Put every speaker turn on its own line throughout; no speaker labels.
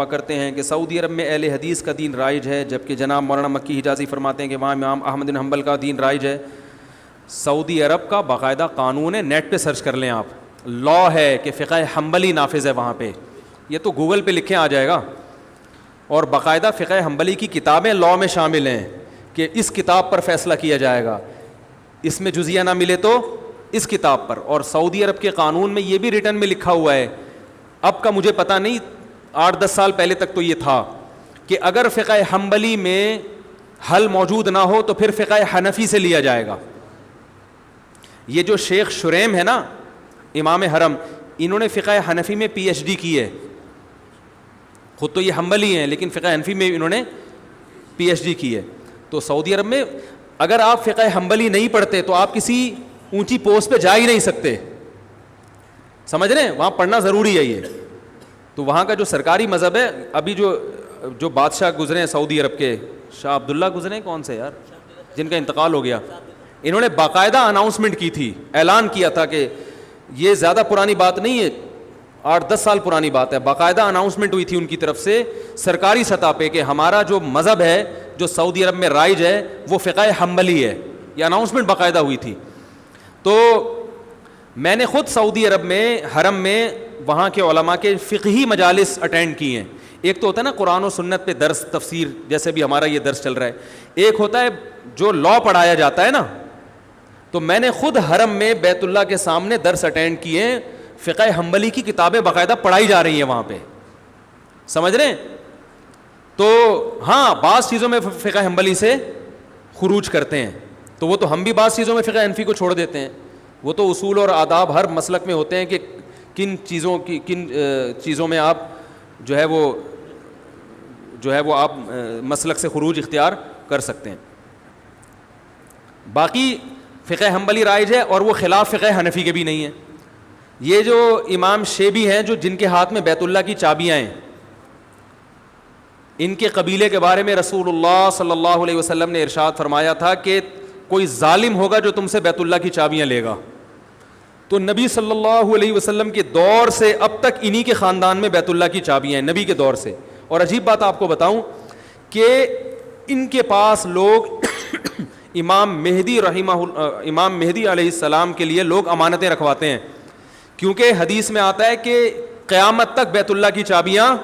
کرتے ہیں کہ سعودی عرب میں اہل حدیث کا دین رائج ہے، جبکہ جناب مولانا مکی حجازی فرماتے ہیں کہ وہاں امام احمد بن حنبل کا دین رائج ہے۔ سعودی عرب کا باقاعدہ قانون ہے، نیٹ پہ سرچ کر لیں آپ، لا ہے کہ فقہ حنبلی نافذ ہے وہاں پہ، یہ تو گوگل پہ لکھیں آ جائے گا، اور باقاعدہ فقہ حنبلی کی کتابیں لا میں شامل ہیں کہ اس کتاب پر فیصلہ کیا جائے گا، اس میں جزیہ نہ ملے تو اس کتاب پر۔ اور سعودی عرب کے قانون میں یہ بھی ریٹن میں لکھا ہوا ہے، اب کا مجھے پتہ نہیں، 8-10 سال پہلے تک تو یہ تھا کہ اگر فقہ حنبلی میں حل موجود نہ ہو تو پھر فقہ حنفی سے لیا جائے گا۔ یہ جو شیخ شریم ہے نا امام حرم، انہوں نے فقہ حنفی میں پی ایچ ڈی کی ہے، خود تو یہ حنبلی ہیں لیکن فقہ حنفی میں انہوں نے پی ایچ ڈی کی ہے۔ تو سعودی عرب میں اگر آپ فقہ حنبلی نہیں پڑھتے تو آپ کسی اونچی پوسٹ پہ جا ہی نہیں سکتے، سمجھ رہے ہیں، وہاں پڑھنا ضروری ہے یہ۔ تو وہاں کا جو سرکاری مذہب ہے، ابھی جو بادشاہ گزرے ہیں سعودی عرب کے، شاہ عبداللہ گزرے، کون سے یار جن کا انتقال ہو گیا، انہوں نے باقاعدہ اناؤنسمنٹ کی تھی، اعلان کیا تھا کہ یہ زیادہ پرانی بات نہیں ہے، 8-10 سال پرانی بات ہے، باقاعدہ اناؤنسمنٹ ہوئی تھی ان کی طرف سے سرکاری سطح پہ کہ ہمارا جو مذہب ہے جو سعودی عرب میں رائج ہے وہ فقہ حنبلی ہے، یہ اناؤنسمنٹ باقاعدہ ہوئی تھی۔ تو میں نے خود سعودی عرب میں حرم میں وہاں کے علماء کے فقہی مجالس اٹینڈ کی ہیں۔ ایک تو ہوتا ہے نا قرآن و سنت پہ درس تفسیر، جیسے بھی ہمارا یہ درس چل رہا ہے، ایک ہوتا ہے جو لا پڑھایا جاتا ہے نا، تو میں نے خود حرم میں بیت اللہ کے سامنے درس اٹینڈ کیے ہیں، فقہ حنبلی کی کتابیں باقاعدہ پڑھائی جا رہی ہیں وہاں پہ، سمجھ رہے ہیں۔ تو ہاں بعض چیزوں میں فقہ حنبلی سے خروج کرتے ہیں، تو وہ تو ہم بھی بعض چیزوں میں فقہ حنفی کو چھوڑ دیتے ہیں، وہ تو اصول اور آداب ہر مسلک میں ہوتے ہیں کہ کن چیزوں میں آپ جو ہے وہ آپ مسلک سے خروج اختیار کر سکتے ہیں۔ باقی فقہ حنبلی رائج ہے اور وہ خلاف فقہ حنفی کے بھی نہیں ہے۔ یہ جو امام شیبی ہیں جو جن کے ہاتھ میں بیت اللہ کی چابیاں ہیں، ان کے قبیلے کے بارے میں رسول اللہ صلی اللہ علیہ وسلم نے ارشاد فرمایا تھا کہ کوئی ظالم ہوگا جو تم سے بیت اللہ کی چابیاں لے گا، تو نبی صلی اللہ علیہ وسلم کے دور سے اب تک انہی کے خاندان میں بیت اللہ کی چابیاں ہیں، نبی کے دور سے۔ اور عجیب بات آپ کو بتاؤں کہ ان کے پاس لوگ امام مہدی علیہ السلام کے لیے لوگ امانتیں رکھواتے ہیں، کیونکہ حدیث میں آتا ہے کہ قیامت تک بیت اللہ کی چابیاں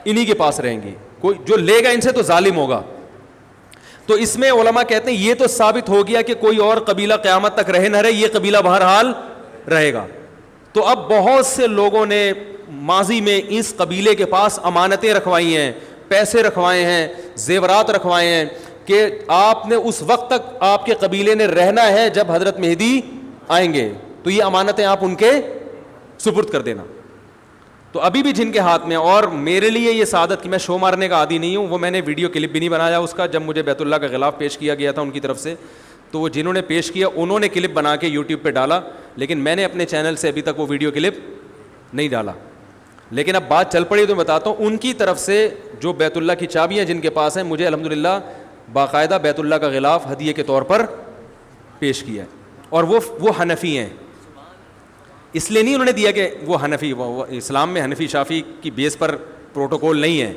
انہی کے پاس رہیں گی، کوئی جو لے گا ان سے تو ظالم ہوگا۔ تو اس میں علماء کہتے ہیں یہ تو ثابت ہو گیا کہ کوئی اور قبیلہ قیامت تک رہے نہ رہے، یہ قبیلہ بہرحال رہے گا۔ تو اب بہت سے لوگوں نے ماضی میں اس قبیلے کے پاس امانتیں رکھوائی ہیں، پیسے رکھوائے ہیں، زیورات رکھوائے ہیں کہ آپ نے اس وقت تک آپ کے قبیلے نے رہنا ہے جب حضرت مہدی آئیں گے، تو یہ امانتیں آپ ان کے سپرد کر دینا۔ تو ابھی بھی جن کے ہاتھ میں، اور میرے لیے یہ سعادت کہ میں شو مارنے کا عادی نہیں ہوں، وہ میں نے ویڈیو کلپ بھی نہیں بنایا اس کا، جب مجھے بیت اللہ کا غلاف پیش کیا گیا تھا ان کی طرف سے، تو وہ جنہوں نے پیش کیا انہوں نے کلپ بنا کے یوٹیوب پہ ڈالا، لیکن میں نے اپنے چینل سے ابھی تک وہ ویڈیو کلپ نہیں ڈالا۔ لیکن اب بات چل پڑی تو میں بتاتا ہوں، ان کی طرف سے جو بیت اللہ کی چابیاں جن کے پاس ہیں، مجھے الحمدللہ باقاعدہ بیت اللہ کا غلاف ہدیے کے طور پر پیش کیا ہے، اور وہ حنفی ہیں، اس لیے نہیں انہوں نے دیا کہ وہ حنفی، وہ اسلام میں حنفی شافی کی بیس پر پروٹوکول نہیں ہے،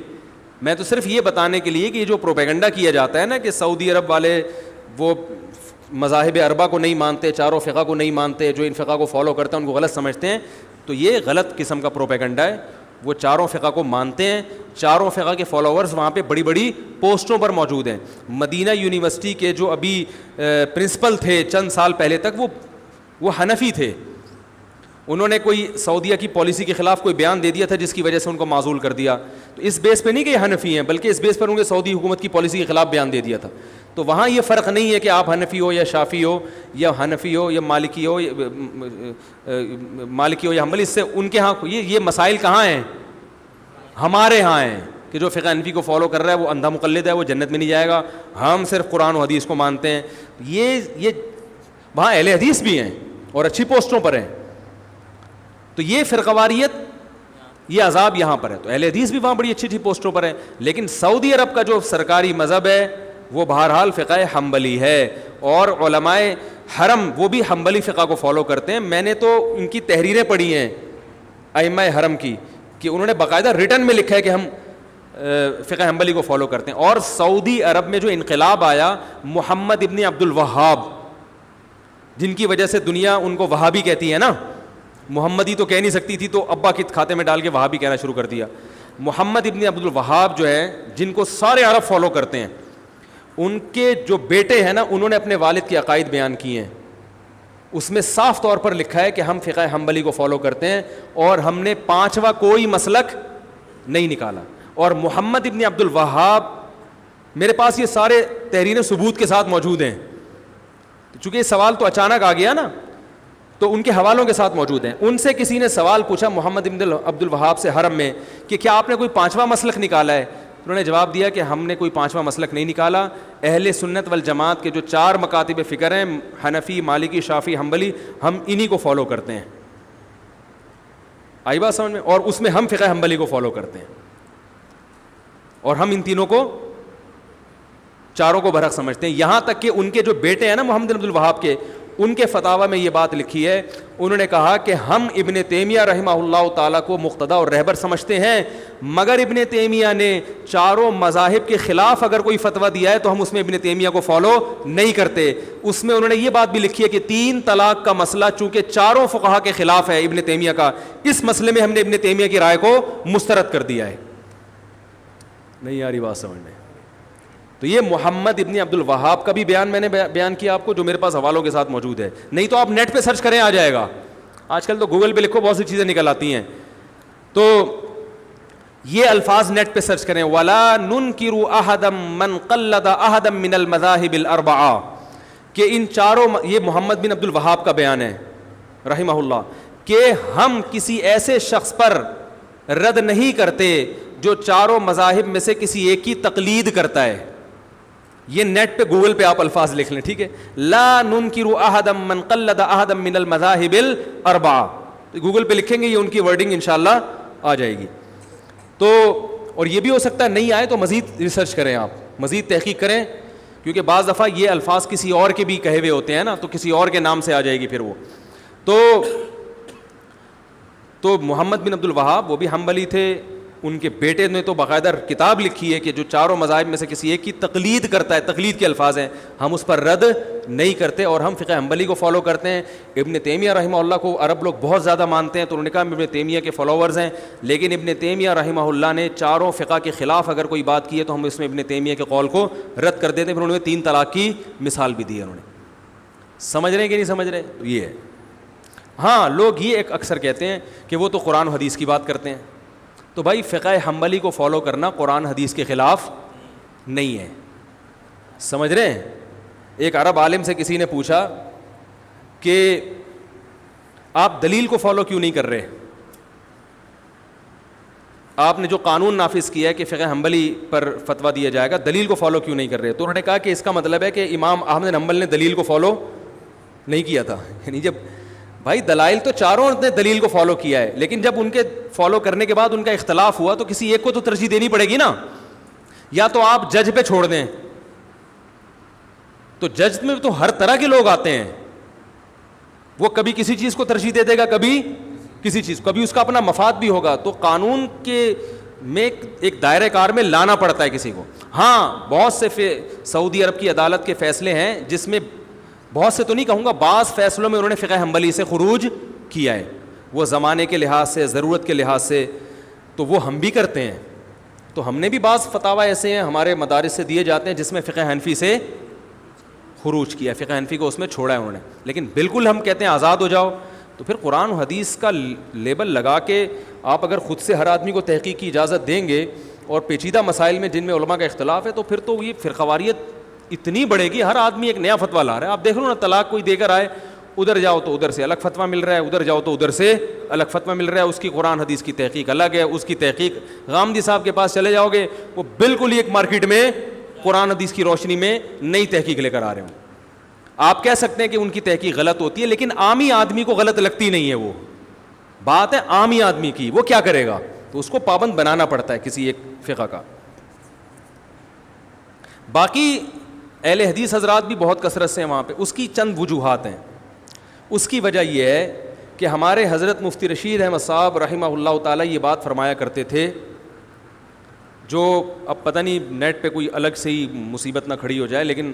میں تو صرف یہ بتانے کے لیے کہ یہ جو پروپیگنڈا کیا جاتا ہے نا کہ سعودی عرب والے وہ مذاہب اربعہ کو نہیں مانتے، چاروں فقہ کو نہیں مانتے، جو ان فقہ کو فالو کرتے ہیں ان کو غلط سمجھتے ہیں، تو یہ غلط قسم کا پروپیگنڈا ہے۔ وہ چاروں فقہ کو مانتے ہیں، چاروں فقہ کے فالوورز وہاں پہ بڑی بڑی پوسٹوں پر موجود ہیں۔ مدینہ یونیورسٹی کے جو ابھی پرنسپل تھے چند سال پہلے تک وہ حنفی تھے، انہوں نے کوئی سعودیہ کی پالیسی کے خلاف کوئی بیان دے دیا تھا جس کی وجہ سے ان کو معزول کر دیا، تو اس بیس پہ نہیں کہ یہ حنفی ہیں، بلکہ اس بیس پر ان کے سعودی حکومت کی پالیسی کے خلاف بیان دے دیا تھا۔ تو وہاں یہ فرق نہیں ہے کہ آپ حنفی ہو یا شافی ہو یا حنفی ہو یا مالکی ہو یا حنبلی، اس سے ان کے ہاں یہ مسائل کہاں ہیں؟ ہمارے ہاں ہیں کہ جو فقہ حنفی کو فالو کر رہا ہے وہ اندھا مقلد ہے، وہ جنت میں نہیں جائے گا، ہم صرف قرآن و حدیث کو مانتے ہیں۔ یہ وہاں اہل حدیث بھی ہیں اور اچھی پوسٹوں پر ہیں، تو یہ فرقواریت، یہ عذاب یہاں پر ہے، تو اہل حدیث بھی وہاں بڑی اچھی اچھی پوسٹوں پر ہیں، لیکن سعودی عرب کا جو سرکاری مذہب ہے وہ بہرحال فقہ حنبلی ہے، اور علماء حرم وہ بھی حنبلی فقہ کو فالو کرتے ہیں۔ میں نے تو ان کی تحریریں پڑھی ہیں ائمہ حرم کی، کہ انہوں نے باقاعدہ ریٹن میں لکھا ہے کہ ہم فقہ حنبلی کو فالو کرتے ہیں. اور سعودی عرب میں جو انقلاب آیا محمد ابن عبد الوہاب, جن کی وجہ سے دنیا ان کو وہابی کہتی ہے نا, محمدی تو کہہ نہیں سکتی تھی تو ابا کے کھاتے میں ڈال کے وہابی کہنا شروع کر دیا. محمد ابن عبد الوہاب جو ہے, جن کو سارے عرب فالو کرتے ہیں, ان کے جو بیٹے ہیں نا, انہوں نے اپنے والد کے عقائد بیان کیے ہیں. اس میں صاف طور پر لکھا ہے کہ ہم فقہ حنبلی کو فالو کرتے ہیں اور ہم نے پانچواں کوئی مسلک نہیں نکالا. اور محمد ابن عبد الوہاب, میرے پاس یہ سارے تحریر ثبوت کے ساتھ موجود ہیں, چونکہ یہ سوال تو اچانک آ گیا نا, تو ان کے حوالوں کے ساتھ موجود ہیں. ان سے کسی نے سوال پوچھا محمد ابن عبد الوہاب سے حرم میں کہ کیا آپ نے کوئی پانچواں مسلک نکالا ہے؟ انہوں نے جواب دیا کہ ہم نے کوئی پانچواں مسلک نہیں نکالا. اہل سنت والجماعت کے جو 4 مکاتب فکر ہیں, حنفی, مالکی, شافعی, حنبلی, ہم انہی کو فالو کرتے ہیں. آئی بات سمجھ میں؟ اور اس میں ہم فقہ حنبلی کو فالو کرتے ہیں, اور ہم ان تینوں کو, چاروں کو برحق سمجھتے ہیں. یہاں تک کہ ان کے جو بیٹے ہیں نا محمد بن عبد الوہاب کے, ان کے فتاوی میں یہ بات لکھی ہے, انہوں نے کہا کہ ہم ابن تیمیہ رحمہ اللہ تعالیٰ کو مقتدی اور رہبر سمجھتے ہیں, مگر ابن تیمیہ نے چاروں مذاہب کے خلاف اگر کوئی فتویٰ دیا ہے تو ہم اس میں ابن تیمیہ کو فالو نہیں کرتے. اس میں انہوں نے یہ بات بھی لکھی ہے کہ 3 طلاق کا مسئلہ چونکہ چاروں فقہا کے خلاف ہے ابن تیمیہ کا, اس مسئلے میں ہم نے ابن تیمیہ کی رائے کو مسترد کر دیا ہے. نہیں آ رہی بات سمجھنے؟ تو یہ محمد ابن عبد الوہاب کا بھی بیان میں نے بیان کیا آپ کو, جو میرے پاس حوالوں کے ساتھ موجود ہے. نہیں تو آپ نیٹ پہ سرچ کریں, آ جائے گا. آج کل تو گوگل پہ لکھو, بہت سی چیزیں نکل آتی ہیں. تو یہ الفاظ نیٹ پہ سرچ کریں, وَلَا نُنْكِرُ أَحَدًا مَنْ قَلَّدَ أَحَدًا مِنَ الْمَذَاهِبِ الْأَرْبَعَةِ, کہ ان چاروں, یہ محمد بن عبد الوہاب کا بیان ہے رحمہ اللہ, کہ ہم کسی ایسے شخص پر رد نہیں کرتے جو چاروں مذاہب میں سے کسی ایک کی تقلید کرتا ہے. یہ نیٹ پہ گوگل پہ آپ الفاظ لکھ لیں, ٹھیک ہے, لا ننکر احدا من قلد احدا من المذاہب الاربعہ, گوگل پہ لکھیں گے, یہ ان کی ورڈنگ انشاءاللہ آ جائے گی. تو اور یہ بھی ہو سکتا ہے نہیں آئے تو مزید ریسرچ کریں, آپ مزید تحقیق کریں, کیونکہ بعض دفعہ یہ الفاظ کسی اور کے بھی کہے ہوئے ہوتے ہیں نا, تو کسی اور کے نام سے آ جائے گی پھر وہ. تو محمد بن عبد الوہاب وہ بھی حنبلی تھے, ان کے بیٹے نے تو باقاعدہ کتاب لکھی ہے کہ جو چاروں مذاہب میں سے کسی ایک کی تقلید کرتا ہے, تقلید کے الفاظ ہیں, ہم اس پر رد نہیں کرتے اور ہم فقہ حنبلی کو فالو کرتے ہیں. ابن تیمیہ رحمہ اللہ کو عرب لوگ بہت زیادہ مانتے ہیں, تو انہوں نے کہا ہم ابن تیمیہ کے فالوورز ہیں, لیکن ابن تیمیہ رحمہ اللہ نے چاروں فقہ کے خلاف اگر کوئی بات کی ہے تو ہم اس میں ابن تیمیہ کے قول کو رد کر دیتے ہیں. پھر انہوں نے 3 طلاق کی مثال بھی دی ہے. انہوں نے, سمجھ رہے ہیں کہ نہیں سمجھ رہے؟ تو یہ ہے. ہاں, لوگ یہ ایک اکثر کہتے ہیں کہ وہ تو قرآن و حدیث کی بات کرتے ہیں. تو بھائی فقہ حنبلی کو فالو کرنا قرآن حدیث کے خلاف نہیں ہے, سمجھ رہے ہیں؟ ایک عرب عالم سے کسی نے پوچھا کہ آپ دلیل کو فالو کیوں نہیں کر رہے, آپ نے جو قانون نافذ کیا ہے کہ فقہ حنبلی پر فتویٰ دیا جائے گا, دلیل کو فالو کیوں نہیں کر رہے؟ تو انہوں نے کہا کہ اس کا مطلب ہے کہ امام احمد بن حنبل نے دلیل کو فالو نہیں کیا تھا. یعنی جب بھائی دلائل تو چاروں نے دلیل کو فالو کیا ہے, لیکن جب ان کے فالو کرنے کے بعد ان کا اختلاف ہوا تو کسی ایک کو تو ترجیح دینی پڑے گی نا. یا تو آپ جج پہ چھوڑ دیں, تو جج میں تو ہر طرح کے لوگ آتے ہیں, وہ کبھی کسی چیز کو ترجیح دے دے گا, کبھی کسی چیز, کبھی اس کا اپنا مفاد بھی ہوگا. تو قانون کے میں ایک دائرہ کار میں لانا پڑتا ہے کسی کو. ہاں, بہت سے سعودی عرب کی عدالت کے فیصلے ہیں جس میں, بہت سے تو نہیں کہوں گا, بعض فیصلوں میں انہوں نے فقہ حنبلی سے خروج کیا ہے, وہ زمانے کے لحاظ سے, ضرورت کے لحاظ سے, تو وہ ہم بھی کرتے ہیں. تو ہم نے بھی بعض فتاوی ایسے ہیں ہمارے مدارس سے دیے جاتے ہیں جس میں فقہ حنفی سے خروج کیا ہے, فقہ حنفی کو اس میں چھوڑا ہے انہوں نے. لیکن بالکل ہم کہتے ہیں آزاد ہو جاؤ, تو پھر قرآن و حدیث کا لیبل لگا کے آپ اگر خود سے ہر آدمی کو تحقیق کی اجازت دیں گے اور پیچیدہ مسائل میں جن میں علماء کا اختلاف ہے, تو پھر تو یہ فرقواریت اتنی بڑھے گی, ہر آدمی ایک نیا فتویٰ لا رہا ہے. آپ دیکھ لو نا, طلاق کوئی دے کر آئے, ادھر جاؤ تو ادھر سے الگ فتویٰ مل رہا ہے, ادھر جاؤ تو ادھر سے الگ فتویٰ مل رہا ہے. اس کی قرآن حدیث کی تحقیق الگ ہے, اس کی تحقیق غامدی صاحب کے پاس چلے جاؤ گے, وہ بالکل ہی ایک مارکیٹ میں قرآن حدیث کی روشنی میں نئی تحقیق لے کر آ رہے ہوں. آپ کہہ سکتے ہیں کہ ان کی تحقیق غلط ہوتی ہے, لیکن عامی آدمی کو غلط لگتی نہیں ہے. وہ بات ہے عامی آدمی کی, وہ کیا کرے گا؟ تو اس کو پابند بنانا پڑتا ہے کسی ایک فقہ کا. باقی اہل حدیث حضرات بھی بہت کثرت سے ہیں وہاں پہ, اس کی چند وجوہات ہیں. اس کی وجہ یہ ہے کہ ہمارے حضرت مفتی رشید احمد صاحب رحمہ اللہ تعالیٰ یہ بات فرمایا کرتے تھے، جو اب پتہ نہیں نیٹ پہ کوئی الگ سے ہی مصیبت نہ کھڑی ہو جائے، لیکن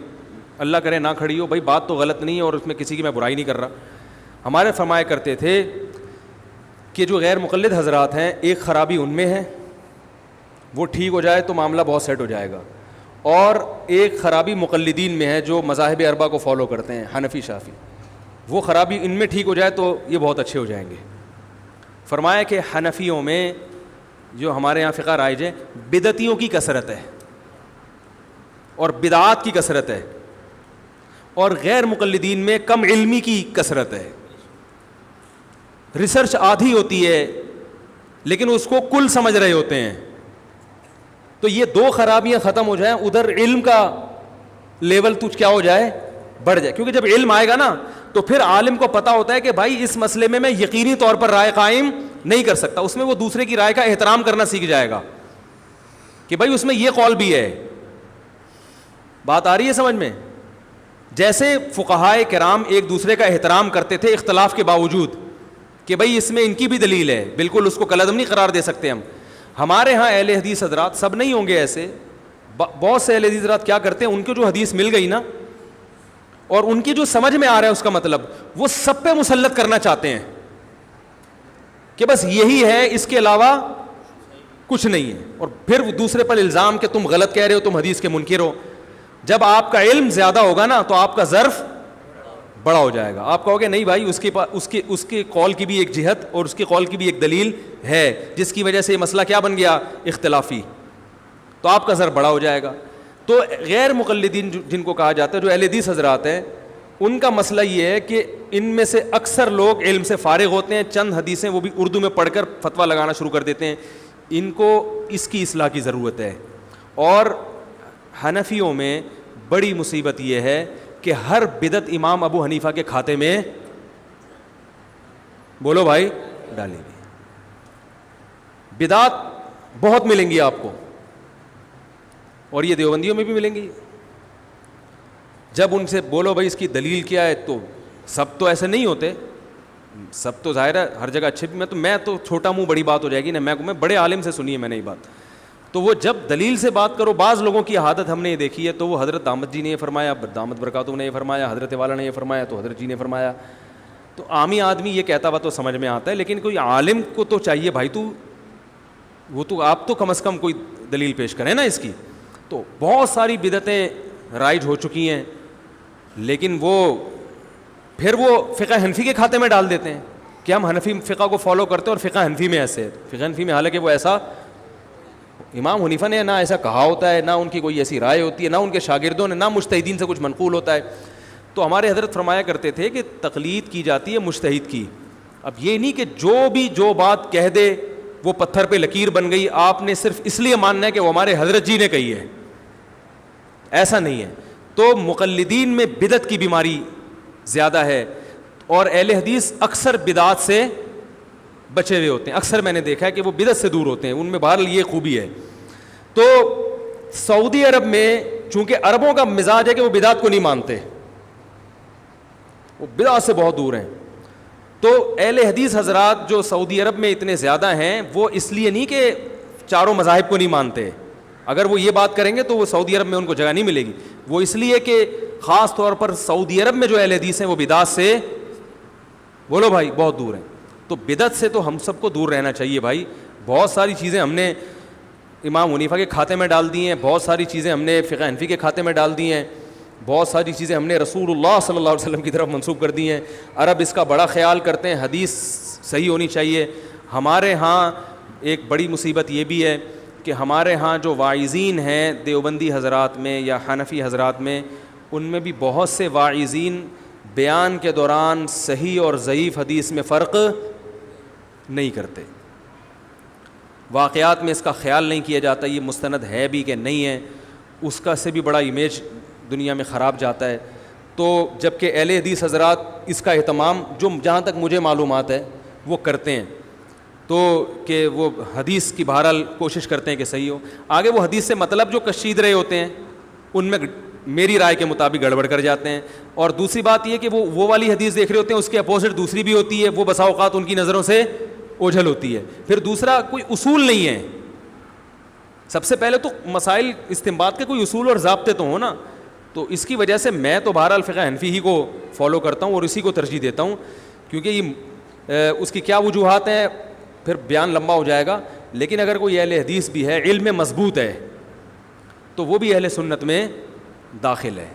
اللہ کرے نہ کھڑی ہو، بھائی بات تو غلط نہیں ہے اور اس میں کسی کی میں برائی نہیں کر رہا. ہمارے فرمایا کرتے تھے کہ جو غیر مقلد حضرات ہیں، ایک خرابی ان میں ہے، وہ ٹھیک ہو جائے تو معاملہ بہت سیٹ ہو جائے گا، اور ایک خرابی مقلدین میں ہے جو مذاہب اربعہ کو فالو کرتے ہیں، حنفی شافعی، وہ خرابی ان میں ٹھیک ہو جائے تو یہ بہت اچھے ہو جائیں گے. فرمایا کہ حنفیوں میں جو ہمارے یہاں فقہ رائج ہے، بدعتیوں کی کثرت ہے اور بدعات کی کثرت ہے، اور غیر مقلدین میں کم علمی کی کثرت ہے. ریسرچ آدھی ہوتی ہے لیکن اس کو کل سمجھ رہے ہوتے ہیں. تو یہ دو خرابیاں ختم ہو جائیں، ادھر علم کا لیول تو کیا ہو جائے، بڑھ جائے. کیونکہ جب علم آئے گا نا تو پھر عالم کو پتہ ہوتا ہے کہ بھائی اس مسئلے میں یقینی طور پر رائے قائم نہیں کر سکتا. اس میں وہ دوسرے کی رائے کا احترام کرنا سیکھ جائے گا کہ بھائی اس میں یہ قول بھی ہے. بات آ رہی ہے سمجھ میں؟ جیسے فقہائے کرام ایک دوسرے کا احترام کرتے تھے اختلاف کے باوجود کہ بھائی اس میں ان کی بھی دلیل ہے، بالکل اس کو کلعدم نہیں قرار دے سکتے ہم. ہمارے ہاں اہل حدیث حضرات، سب نہیں ہوں گے ایسے، بہت سے اہل حدیث حضرات کیا کرتے ہیں، ان کو جو حدیث مل گئی نا اور ان کی جو سمجھ میں آ رہا ہے اس کا مطلب، وہ سب پہ مسلط کرنا چاہتے ہیں کہ بس یہی ہے، اس کے علاوہ کچھ نہیں ہے، اور پھر دوسرے پر الزام کہ تم غلط کہہ رہے ہو، تم حدیث کے منکر ہو. جب آپ کا علم زیادہ ہوگا نا تو آپ کا ظرف بڑا ہو جائے گا. آپ کہو گے نہیں بھائی اس کے قول کی بھی ایک جہت اور اس کے قول کی بھی ایک دلیل ہے جس کی وجہ سے یہ مسئلہ کیا بن گیا، اختلافی، تو آپ کا ظرف بڑا ہو جائے گا. تو غیر مقلدین جن کو کہا جاتا ہے، جو اہل حدیث حضرات ہیں، ان کا مسئلہ یہ ہے کہ ان میں سے اکثر لوگ علم سے فارغ ہوتے ہیں، چند حدیثیں وہ بھی اردو میں پڑھ کر فتویٰ لگانا شروع کر دیتے ہیں. ان کو اس کی اصلاح کی ضرورت ہے. اور حنفیوں میں بڑی مصیبت یہ ہے کہ ہر بدعت امام ابو حنیفہ کے کھاتے میں، بولو بھائی، ڈالی گئی. بدعات بہت ملیں گی آپ کو، اور یہ دیوبندیوں میں بھی ملیں گی. جب ان سے بولو بھائی اس کی دلیل کیا ہے، تو سب تو ایسے نہیں ہوتے، سب تو ظاہر ہے ہر جگہ اچھے بھی، میں تو چھوٹا منہ بڑی بات ہو جائے گی نا، میں بڑے عالم سے سنی ہے میں نے یہ بات. تو وہ جب دلیل سے بات کرو، بعض لوگوں کی عادت ہم نے یہ دیکھی ہے، تو وہ حضرت دامت جی نے یہ فرمایا، دامت برکاتہ نے یہ فرمایا، حضرت والا نے یہ فرمایا، تو حضرت جی نے فرمایا. تو عامی آدمی یہ کہتا ہوا تو سمجھ میں آتا ہے، لیکن کوئی عالم کو تو چاہیے بھائی آپ تو کم از کم کوئی دلیل پیش کریں نا اس کی. تو بہت ساری بدعتیں رائج ہو چکی ہیں، لیکن پھر وہ فقہ حنفی کے کھاتے میں ڈال دیتے ہیں کہ ہم حنفی فقہ کو فالو کرتے ہیں اور فقہ حنفی میں ایسے ہے. فقہ حنفی میں حالانکہ وہ ایسا، امام حنیفہ نے نہ ایسا کہا ہوتا ہے، نہ ان کی کوئی ایسی رائے ہوتی ہے، نہ ان کے شاگردوں نے، نہ مجتہدین سے کچھ منقول ہوتا ہے. تو ہمارے حضرت فرمایا کرتے تھے کہ تقلید کی جاتی ہے مجتہد کی. اب یہ نہیں کہ جو بات کہہ دے وہ پتھر پہ لکیر بن گئی، آپ نے صرف اس لیے ماننا ہے کہ وہ ہمارے حضرت جی نے کہی ہے، ایسا نہیں ہے. تو مقلدین میں بدعت کی بیماری زیادہ ہے، اور اہل حدیث اکثر بدعات سے بچے ہوئے ہوتے ہیں. اکثر میں نے دیکھا ہے کہ وہ بدعت سے دور ہوتے ہیں، ان میں بہرحال یہ خوبی ہے. تو سعودی عرب میں چونکہ عربوں کا مزاج ہے کہ وہ بدعت کو نہیں مانتے، وہ بدعت سے بہت دور ہیں. تو اہل حدیث حضرات جو سعودی عرب میں اتنے زیادہ ہیں، وہ اس لیے نہیں کہ چاروں مذاہب کو نہیں مانتے، اگر وہ یہ بات کریں گے تو وہ سعودی عرب میں ان کو جگہ نہیں ملے گی. وہ اس لیے کہ خاص طور پر سعودی عرب میں جو اہل حدیث ہیں وہ بدعت سے، بولو بھائی، بہت دور ہیں. تو بدعت سے تو ہم سب کو دور رہنا چاہیے بھائی. بہت ساری چیزیں ہم نے امام حنیفہ کے کھاتے میں ڈال دی ہیں، بہت ساری چیزیں ہم نے فقہ حنفی کے کھاتے میں ڈال دی ہیں، بہت ساری چیزیں ہم نے رسول اللہ صلی اللہ علیہ وسلم کی طرف منسوب کر دی ہیں. عرب اس کا بڑا خیال کرتے ہیں، حدیث صحیح ہونی چاہیے. ہمارے ہاں ایک بڑی مصیبت یہ بھی ہے کہ ہمارے ہاں جو واعظین ہیں دیوبندی حضرات میں یا حنفی حضرات میں، ان میں بھی بہت سے واعظین بیان کے دوران صحیح اور ضعیف حدیث میں فرق نہیں کرتے. واقعات میں اس کا خیال نہیں کیا جاتا یہ مستند ہے بھی کہ نہیں ہے، اس کا سے بھی بڑا امیج دنیا میں خراب جاتا ہے. تو جب کہ اہل حدیث حضرات اس کا اہتمام، جو جہاں تک مجھے معلومات ہے، وہ کرتے ہیں. تو کہ وہ حدیث کی بہرحال کوشش کرتے ہیں کہ صحیح ہو. آگے وہ حدیث سے مطلب جو کشید رہے ہوتے ہیں ان میں میری رائے کے مطابق گڑبڑ کر جاتے ہیں. اور دوسری بات یہ کہ وہ والی حدیث دیکھ رہے ہوتے ہیں, اس کے اپوزٹ دوسری بھی ہوتی ہے, وہ بسا اوقات ان کی نظروں سے اوجھل ہوتی ہے. پھر دوسرا, کوئی اصول نہیں ہے. سب سے پہلے تو مسائل استنباط کے کوئی اصول اور ضابطے تو ہوں نا. تو اس کی وجہ سے میں تو بہرحال فقہ حنفی ہی کو فالو کرتا ہوں اور اسی کو ترجیح دیتا ہوں, کیونکہ یہ اس کی کیا وجوہات ہیں پھر بیان لمبا ہو جائے گا. لیکن اگر کوئی اہل حدیث بھی ہے, علم میں مضبوط ہے, تو وہ بھی اہل سنت میں داخل ہے.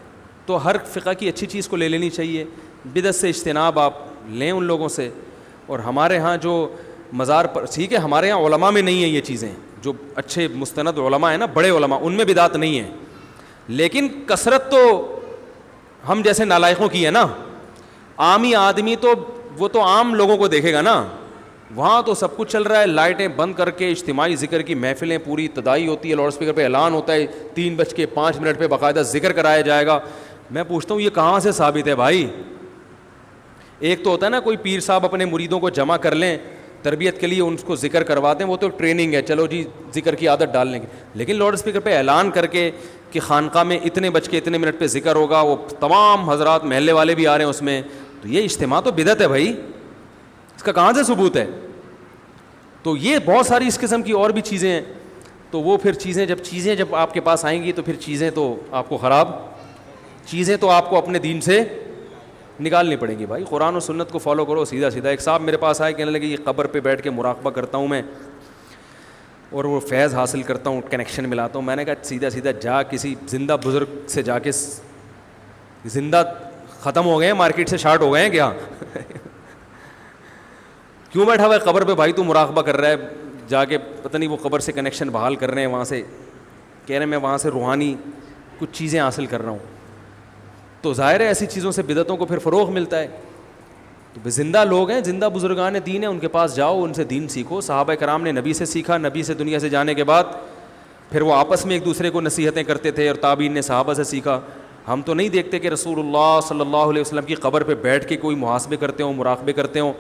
تو ہر فقہ کی اچھی چیز کو لے لینی چاہیے. بدعت سے اجتناب آپ لیں ان لوگوں سے. اور ہمارے ہاں جو مزار پر, ٹھیک ہے ہمارے ہاں علماء میں نہیں ہیں یہ چیزیں, جو اچھے مستند علماء ہیں نا, بڑے علماء, ان میں بدعت نہیں ہے. لیکن کثرت تو ہم جیسے نالائقوں کی ہے نا. عامی آدمی تو وہ تو عام لوگوں کو دیکھے گا نا, وہاں تو سب کچھ چل رہا ہے, لائٹیں بند کر کے اجتماعی ذکر کی محفلیں پوری ابتدائی ہوتی ہے, لاؤڈ اسپیکر پہ اعلان ہوتا ہے, 3:05 پہ باقاعدہ ذکر کرایا جائے گا. میں پوچھتا ہوں یہ کہاں سے ثابت ہے بھائی؟ ایک تو ہوتا ہے نا کوئی پیر صاحب اپنے مریدوں کو جمع کر لیں تربیت کے لیے, ان کو ذکر کرواتے ہیں, وہ تو ٹریننگ ہے, چلو جی ذکر کی عادت ڈال لیں گے. لیکن لاؤڈ اسپیکر پہ اعلان کر کے کہ خانقاہ میں اتنے منٹ پہ ذکر ہوگا, وہ تمام حضرات محلے والے بھی آ رہے ہیں اس میں, تو یہ اجتماع تو بدعت ہے بھائی, اس کا کہاں سے ثبوت ہے؟ تو یہ بہت ساری اس قسم کی اور بھی چیزیں ہیں. تو وہ پھر چیزیں جب آپ کے پاس آئیں گی تو پھر چیزیں تو آپ کو چیزیں تو آپ کو اپنے دین سے نکالنی پڑیں گی بھائی. قرآن و سنت کو فالو کرو سیدھا سیدھا. ایک صاحب میرے پاس آئے, کہنے لگے یہ قبر پہ بیٹھ کے مراقبہ کرتا ہوں میں اور وہ فیض حاصل کرتا ہوں, کنیکشن ملاتا ہوں. میں نے کہا سیدھا سیدھا جا کسی زندہ بزرگ سے جا کے, زندہ ختم ہو گئے ہیں مارکیٹ سے شارٹ ہو گئے ہیں کیا؟ کیوں بیٹھا ہوا ہے قبر پہ بھائی تو مراقبہ کر رہا ہے, جا کے پتہ نہیں وہ قبر سے کنیکشن بحال کر رہے ہیں, وہاں سے کہہ رہے ہیں میں وہاں سے روحانی کچھ چیزیں حاصل کر رہا ہوں. تو ظاہر ہے ایسی چیزوں سے بدعتوں کو پھر فروغ ملتا ہے. تو زندہ لوگ ہیں, زندہ بزرگان دین ہیں, ان کے پاس جاؤ, ان سے دین سیکھو. صحابہ کرام نے نبی سے سیکھا, نبی سے دنیا سے جانے کے بعد پھر وہ آپس میں ایک دوسرے کو نصیحتیں کرتے تھے, اور تابعین نے صحابہ سے سیکھا. ہم تو نہیں دیکھتے کہ رسول اللہ صلی اللہ علیہ وسلم کی قبر پہ بیٹھ کے کوئی محاسبے کرتے ہوں, مراقبے کرتے ہوں.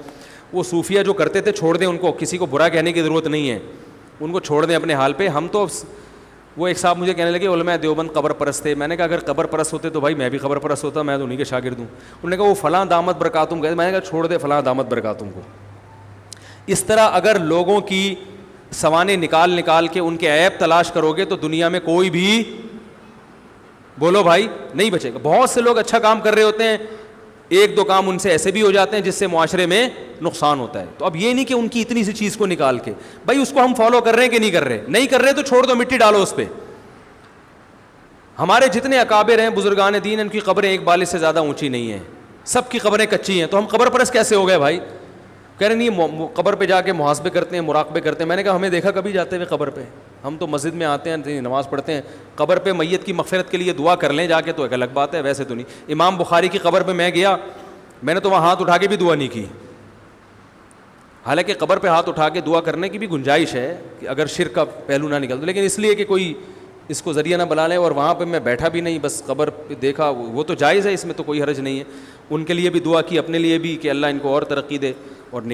وہ صوفیہ جو کرتے تھے چھوڑ دیں ان کو, کسی کو برا کہنے کی ضرورت نہیں ہے, ان کو چھوڑ دیں اپنے حال پہ. ہم تو, وہ ایک صاحب مجھے کہنے لگے علماء دیوبند قبر پرست تھے. میں نے کہا اگر قبر پرست ہوتے تو بھائی میں بھی قبر پرست ہوتا, میں تو انہیں کے شاگرد ہوں. انہوں نے کہا وہ فلاں دامت برکاتم گئے. میں نے کہا چھوڑ دے فلاں دامت برکاتم کو. اس طرح اگر لوگوں کی سوانے نکال کے ان کے عیب تلاش کرو گے تو دنیا میں کوئی بھی, بولو بھائی, نہیں بچے گا. بہت سے لوگ اچھا کام کر رہے ہوتے ہیں, ایک دو کام ان سے ایسے بھی ہو جاتے ہیں جس سے معاشرے میں نقصان ہوتا ہے. تو اب یہ نہیں کہ ان کی اتنی سی چیز کو نکال کے, بھائی اس کو ہم فالو کر رہے ہیں کہ نہیں کر رہے, نہیں کر رہے تو چھوڑ دو, مٹی ڈالو اس پہ. ہمارے جتنے اکابر ہیں بزرگان دین, ان کی قبریں ایک بالش سے زیادہ اونچی نہیں ہیں, سب کی قبریں کچی ہیں. تو ہم قبر پرست کیسے ہو گئے بھائی؟ کہہ رہے نہیں قبر پہ جا کے محاسبے کرتے ہیں, مراقبے کرتے ہیں. میں نے کہا ہمیں دیکھا کبھی جاتے ہوئے قبر پہ؟ ہم تو مسجد میں آتے ہیں, نماز پڑھتے ہیں. قبر پہ میت کی مغفرت کے لیے دعا کر لیں جا کے تو ایک الگ بات ہے, ویسے تو نہیں. امام بخاری کی قبر پہ میں گیا, میں نے تو وہاں ہاتھ اٹھا کے بھی دعا نہیں کی. حالانکہ قبر پہ ہاتھ اٹھا کے دعا کرنے کی بھی گنجائش ہے کہ اگر شرک کا پہلو نہ نکل دو, لیکن اس لیے کہ کوئی اس کو ذریعہ نہ بنا لیں. اور وہاں پہ میں بیٹھا بھی نہیں, بس قبر پہ دیکھا, وہ تو جائز ہے, اس میں تو کوئی حرج نہیں ہے. ان کے لیے بھی دعا کی, اپنے لیے بھی کہ اللہ ان کو اور ترقی دے اور